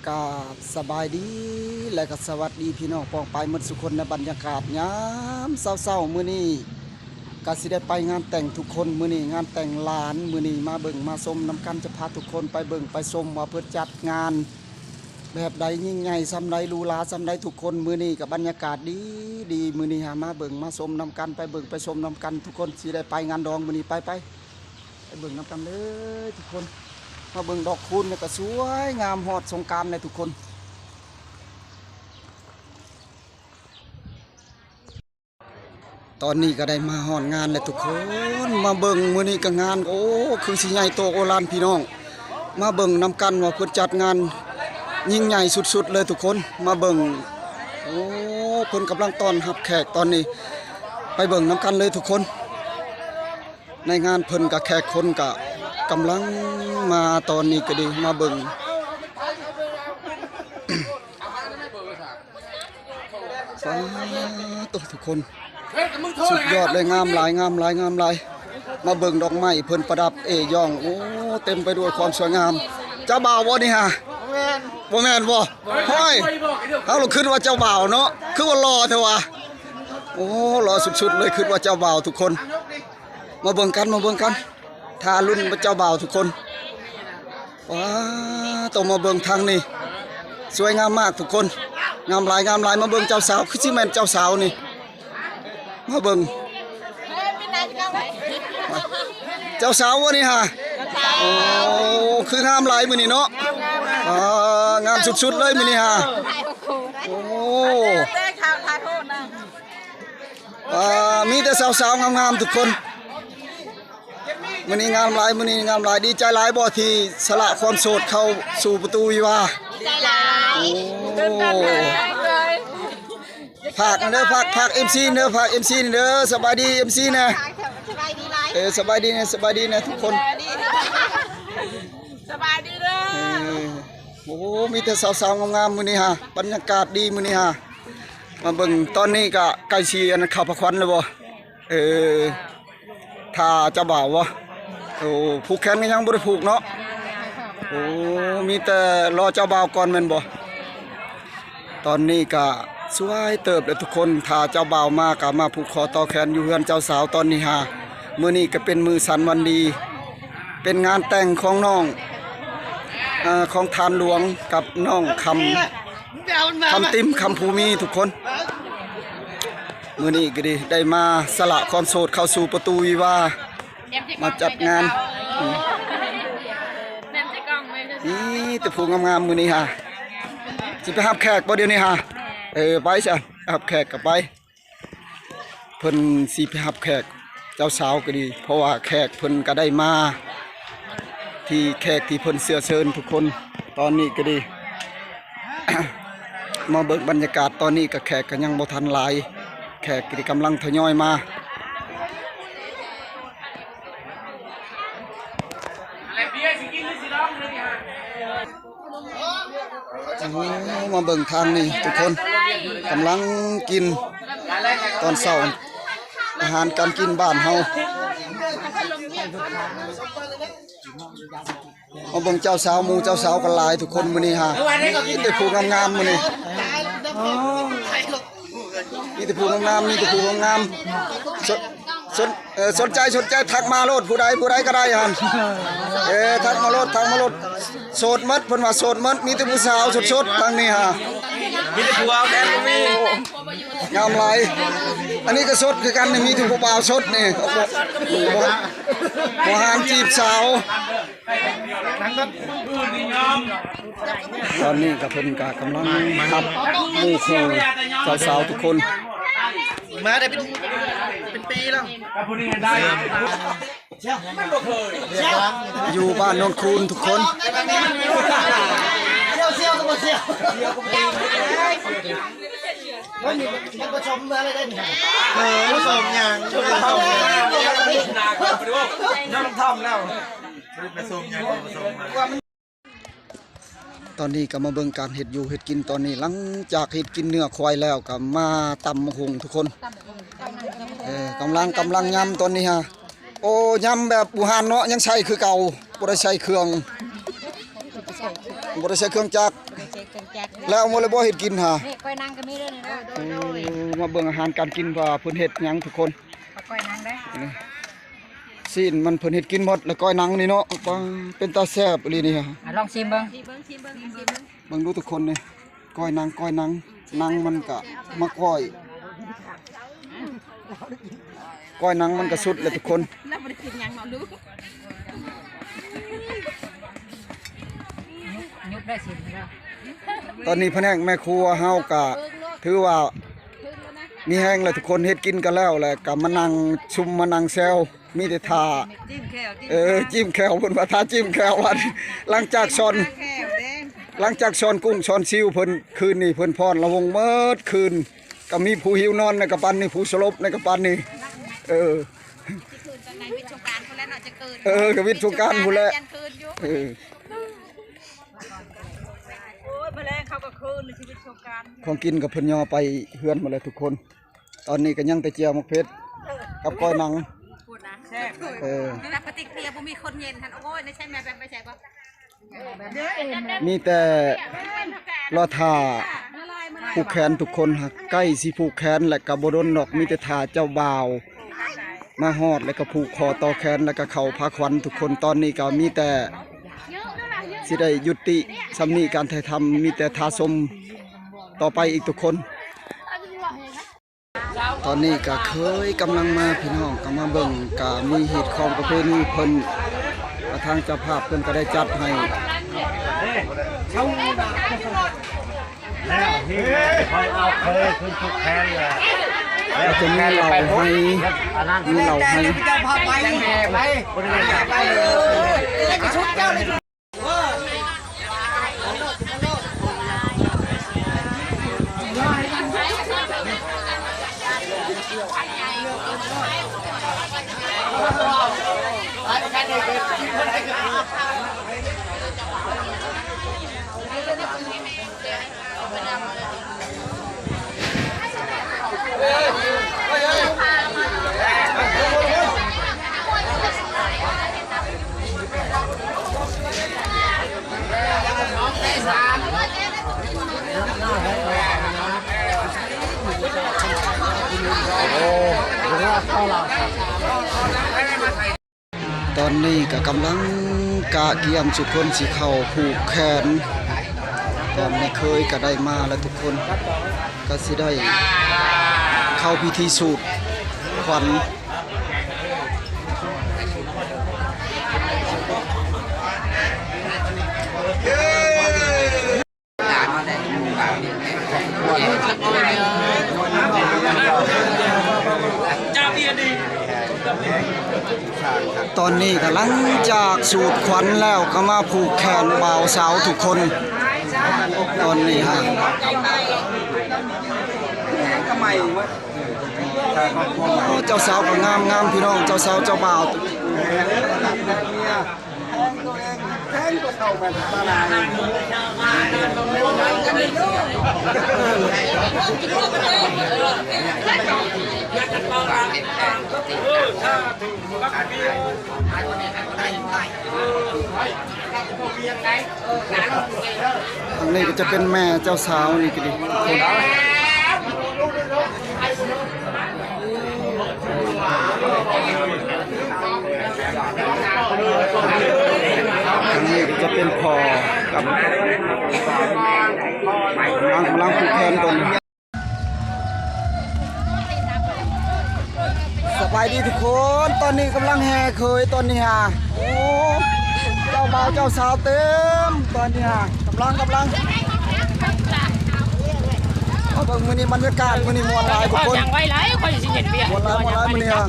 กาศสบายดีและก็สวัสดีพี่น้องปองไปหมดสุคนในบรรยากาศยามเศร้าๆมื้อนี้ก็สิได้ไปงานแต่งทุกคนมื้อนี้งานแต่งหลานมื้อนี้มาเบิ่งมาชมนำกันจะพาทุกคนไปเบิ่งไปชมว่าเพิ่นจัดงานแบบใดยิ่งใหญ่ซำใดหรูหราซำใดทุกคนมื้อนี้กับบรรยากาศดีมื้อนี้หามาเบิ่งมาชมนำกันไปเบิ่งไปชมนำกันทุกคนสิได้ไปงานดองมื้อนี้ไปเบิ่งนำกันเลยทุกคนมาเบิ่งดอกคูณเนี่ยก็สวยงามฮอดสงกรานต์เลยทุกคนตอนนี้ก็ได้มาฮอดงานเลยทุกคนมาเบิ่งมื้อนี้ก็งานโอ้คือสิใหญ่โตโอฬารพี่น้องมาเบิ่งนำกันว่าเพิ่นจัดงานยิ่งใหญ่สุดๆเลยทุกคนมาเบิ่งโอ้เพิ่นกำลังต้อนรับแขกตอนนี้ไปเบิ่งนำกันเลยทุกคนในงานเพิ่นกับแขกคนก็กำลังมาตอนนี้ก็ดีมาเบิ่งตัวทุกคนสุดยอดเลยงามหลายมาเบิ่งดอกไม้เพิ่นประดับย่องโอ้เต็มไปด้วยความสวยงามเจ้าบ่าวบ่นี่ฮะบ่แม่นบ่ห้อยเฮาเราคิดว่าเจ้าบ่าวเนาะคือว่ารอเถอะวะโอ้รอสุดๆเลยคิดว่าเจ้าบ่าวทุกคนมาเบิ่งกันทารุ่นเจ้าบ่าวทุกคนว้าต้องมาเบิ่งทางนี้สวยงามมากทุกคนงามหลายมาเบิ่งเจ้าสาวคือสิแม่นเจ้าสาวนี่มาเบิ่งเจ้าสาววะนี่ฮะโอ้คืองามหลายมื้อนี้เนาะงามสุดๆเลยมื้อนี้ฮะโอ้มีแต่สาวๆงามๆทุกคนมื้อนี้งามหลายดีใจหลายบ่ที่สละความโสดเข้าสู่ประตูวิวาห์ใจหลายฝากเด้อฝาก MC เด้อฝาก MC เด้อสบายดี MC นะสบายดีหลายสบายดีนะทุกคนสบายดีเด้อโอ้มีแต่สาวๆงามๆมื้อนี้ฮะบรรยากาศดีมื้อนี้ฮะมาเบิ่งตอนนี้ก็ใกล้สิอันเข้าพระควันแล้วบ่ถ้าเจ้าบ่าวบ่โอ้ผูกแขนก็ยังบ่ได้ผูกเนาะโอ้มีแต่รอเจ้าบ่าวก่อนแม่นบ่ตอนนี้ก็สวยเติบเลยทุกคนถ้าเจ้าบ่าวมาก็มาผูกคอต่อแขนอยู่เฮือนเจ้าสาวตอนนี้ฮะมื้อนี้ก็เป็นมื้อสันวันดีเป็นงานแต่งของน้องของทานหลวงกับน้องคำติมคำภูมิทุกคนมื้อนี้ก็ดีได้มาสละความโสดเข้าสู่ประตูวิวาห์มาจัดงานนี่แต่ผู้งามๆมื้อนี้ฮะสิไปรับแขกบ่เดี๋ยวนี้ฮะไปซะรับแขกก็ไปเพิ่นสิไปรับแขกเจ้าสาวก็ดีเพราะว่าแขกเพิ่นก็ได้มาที่แขกที่เพิ่นเสื้อเชิญทุกคนตอนนี้ก็ดี มาเบิ่งบรรยากาศตอนนี้ก็แขกก็ยังบ่ทันหลายแขกก็กำลังทยอยมามาเบิ่งทางนี่ทุกคนกำลังกินตอนเช้าอาหารการกินบ้านเฮามาเบิ่งเจ้าสาวหมู่เจ้าสาวกันหลายทุกคนมื้อนี้ฮะมีแต่ผู้งามๆมื้อนี้มีแต่ผู้งามสนใจทักมาโลดผู้ใดก็ได้ฮะทักมาโลดโสดมัดเพิ่นว่าโสดมัดมีแต่ผู้สาวสดๆทางนี้ฮะมีแต่ผู้บ่าวแดนมีงามหลายอันนี้ก็สดคือกันมีแต่ผู้บ่าวสดนี่บ่หานจีบสาวตอนนี้ก็เพิ่นก็กำลังทับหมู่คู่เจ้าสาวทุกคนมาได้เป็นปีแล้วอยู่บ้านโนนคูนทุกคนเสี่ยวก็บ่เสี่ยวมันผสมอะไรได้เนี่ยผสมอย่างน้องทำแล้วผสมอย่างตอนนี้ก็มาเบิ่งการเฮ็ดอยู่เฮ็ดกินตอนนี้หลังจากเฮ็ดกินเนื้อควายแล้วก็มาตำมะฮุงทุกคนกำลังยำตอนนี้ฮะโอ้ยำแบบบูฮานเนาะยังใช้คือเก่าบ่ได้ใช้เครื่อง โ บ่ได้ใช้เครื่องจักร เช็คกันแจ็ค แล้วเอามาเลยบ่เฮ็ดกินหา นี่ก้อยนางก็มีด้วยนี่นะ มาเบิ่งอาหารการกินว่าเพิ่นเฮ็ดหยังทุกคน ก้อยนางได้ ซีนมันเพิ่นเฮ็ดกินหมดแล้วก้อยหนังนี่เนาะเป็นตาแซ่บอีหลีนี่ฮะ ลองชิมเบิ่ง เบิ่งดูทุกคนนี่ก้อยหนังหนังมันก็มาก้อยหนังมันก็สุดเลยทุกคน แล้วบ่ได้กินหยังเนาะดูยุบได้สิแล้ว ตอนนี้แผนกแม่ครัวเฮาก็ถือว่ามีแห้งแล้วทุกคนเฮ็ดกินกันแล้วแหละก็มานั่งชุมมานั่งแซวมีแต่ทาจิ้มแควเพิ่นว่าทาจิ้มแควว่าหลังจากช้อนกุ้งช้อนซิวเพิ่นคืนนี้เพิ่นพรละวงเมิดคืนก็มีผู้หิวนอนในกระปันนี่ผู้สลบในกระปันนี่กับวิทย์สงกรานต์พุ่นแหละแมลงเขาก็คืนในชีวิตสงกรานต์ ของกินกับเพิ่นย่อไปเฮือนหมดเลยทุกคน ตอนนี้ก็ยังแต่เจียวมะเพ็ดกับก้อยหนังพูดนะแซ่บรับปฏิกิริยาบ่มีคนเย็นทันโอ้ยไม่ใช่แม่ไปใช่บ่มีแต่รอท่าผูกแขนทุกคนหักใกล้สิผูกแขนและก็บ่ดนดอกมีแต่ท่าเจ้าบ่าวมาฮอดแล้วก็ผูกคอต่อแขนแล้วก็เข้าพาขวัญทุกคนตอนนี้ก็มีแต่สิได้ยุติสำนีการถ่ายทำมีแต่ทาสมต่อไปอีกทุกคน ตอนนี้ก็เคยกำลังมาพี่น้องก็มาเบิ่งก็มีเหตุของประเพณีเพิ่นทางเจ้าภาพเพิ่นก็ได้จัดให้แล้วที่คอยเอาเคยขึ้นทุกแทนเลยแล้วจะมีเหล่าให้มีเหล่าให้ตอนนี้ก็กำลังกะเกียมสุกคนสิเข้าผูกแขนตอนนี้เคยก็ได้มาแล้วทุกคนก็สิได้เข้าพิธีสูตรขวัญตอนนี้ก็หลังจากสูตรขวัญแล้วก็มาผูกแขนบ่าวสาวทุกคนตอนนี้ฮะเจ้าสาวก็งามพี่น้องเจ้าสาวเจ้าบ่าวทางนี้ก็จะเป็นแม่เจ้าสาวนี่ก็ดีทางนี้ก็จะเป็นพ่อกับกำลังผูกแขนกันสบายดีทุกคนตอนนี้กำลังแห่เคยตอนนี้ฮะโอ้เจ้าบ่าวเจ้าสาวเต็มตอนนี้ฮะกำลังเอาเบิ่งมื้อนี้บรรยากาศมื้อนี้ม่วนหลายทุกคนอย่างไว้หลายคนสิเห็นเบี้ยม่วนหลายมื้อนี้ฮะ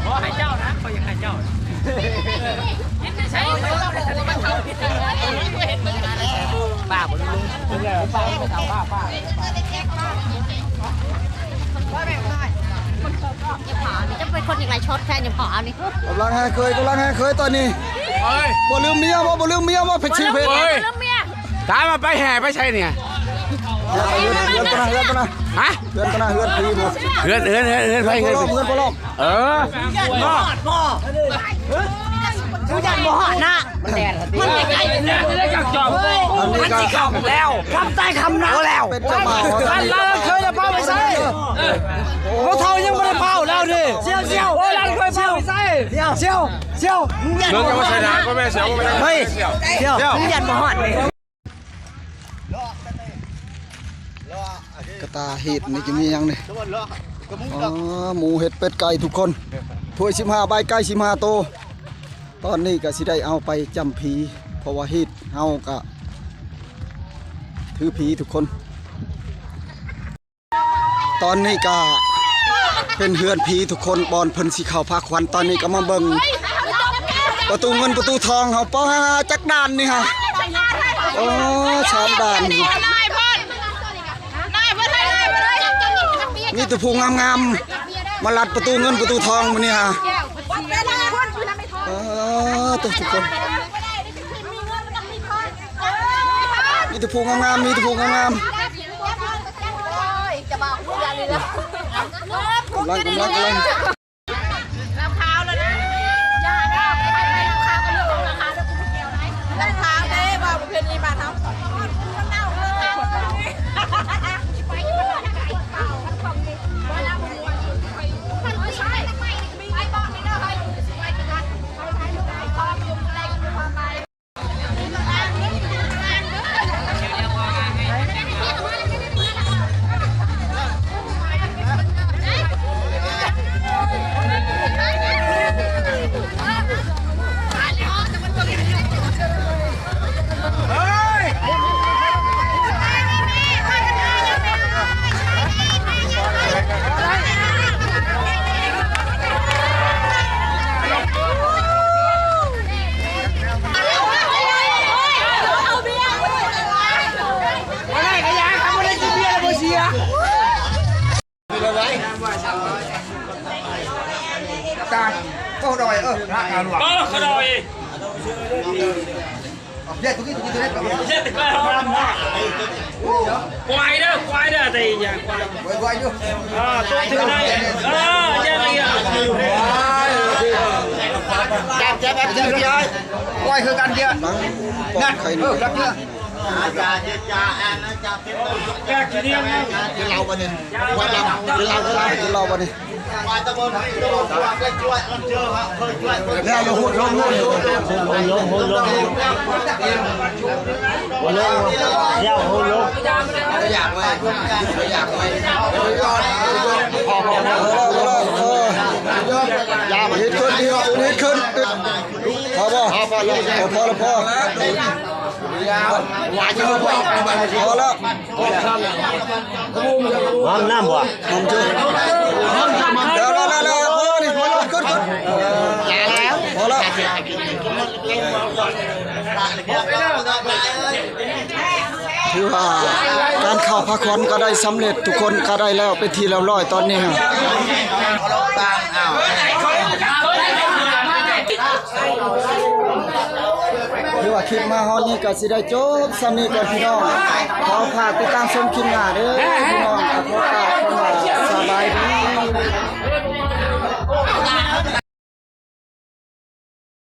ขอให้เจ้านะขออยากให้เจ้าใช้ป้าบ่รู้ป้าไม่เอาป้าจะเป็นคนอย่างไรช็อตแฟนอย่างผอนี่กำลังแห่เคยตอนนี้บ่ลืมเมียบ่เพชรชีเพชรตามมาไปแห่ไปใช่เนี่ยเฮือนตัวนะฮะเฮือนตัวนะเฮือนพี่บ่เฮือนไปเฮือนบ่ล้อมเออ ผู้ยันบ่ฮอดนะมันแดดมันไกลเนี่ยได้จักจอบมันสิเข้าแล้วคำใต้คำหนาวแล้ว เป็นเจ้าบ่าว อันเราเคยจะเป้าไปใส่โอ้เท่ายังไม่ได้เป้าแล้วดิเชี่ยวเชี่ยวโอ้เราเคยเป้าไปใส่เชี่ยวเชี่ยวเชี่ยวมึงยันบ่ฮอดนะก็แม่เชี่ยวเฮ้ยเชี่ยวมึงยันบ่ฮอด กระตาเห็ดนี่จะมียังนี่อ๋อหมูเห็ดเป็ดไก่ทุกคนถ้วย15ใบไก่15โตวตอนนี้ก็สิได้เอาไปจำผีเพราะว่าเห็ดเฮาก็ถือผีทุกคน ตอนนี้ก็เป็นเฮือนผีทุกคนบอนเพิ่นสิเข้าพักควันตอนนี้ก็มาเบิ่งประตูเงินประตูทองเฮาป้าจักด่านนี่ฮะโอ้ชามด่านนี่ตัวผู้งามๆมาลัดประตูเงินประตูทองมื้อนี้ฮะตัวทุกคนมีตัวผู้งามๆมีตัวผู้งามๆกำลังราคาแล้วนะอย่าได้ไปราคาก็เรื่องของราคาแล้วกูไม่เกี่ยวไหนราคาได้ว่าเพื่อนนี่มาทำมันเน่าเลยไปอยู่บ้านไหนเปล่าของนี่ว่าเราไม่ใช่ไปบอกไม่ได้ไปกันไปลูกไปพออยู่อะไรกันดูความไปเขาดอยควายเด้อแต่อย่างควายอยู่ตัวถึงได้แย่เลยแจ๊บเยอะควายคือกันเยอะงัดรักเยอะแกกินเนี่ยเราไปเนี่ยควายเราไปเนี่ยแล้วเราหุ่นลงอยากไหมยามาฮิตขึ้นฮิตขึ้นพอแล้วหวานเยอะพอแล้วหอมน้ำบ่หอมจุ๊บเดี๋ยวพอนี่พอแล้วขึ้นพอแล้วถือว่าการเข้าพักผ่อนก็ได้สำเร็จทุกคนก็ได้แล้วเป็นทีเรียบร้อยตอนนี้ฮะถือว่าคลิปมาฮอดนี้ก็สิได้จบสำนี้ก่อนพี่น้องขอฝากติดตามชมคลิปหน้าเด้อพี่น้องขอฝากสบายดี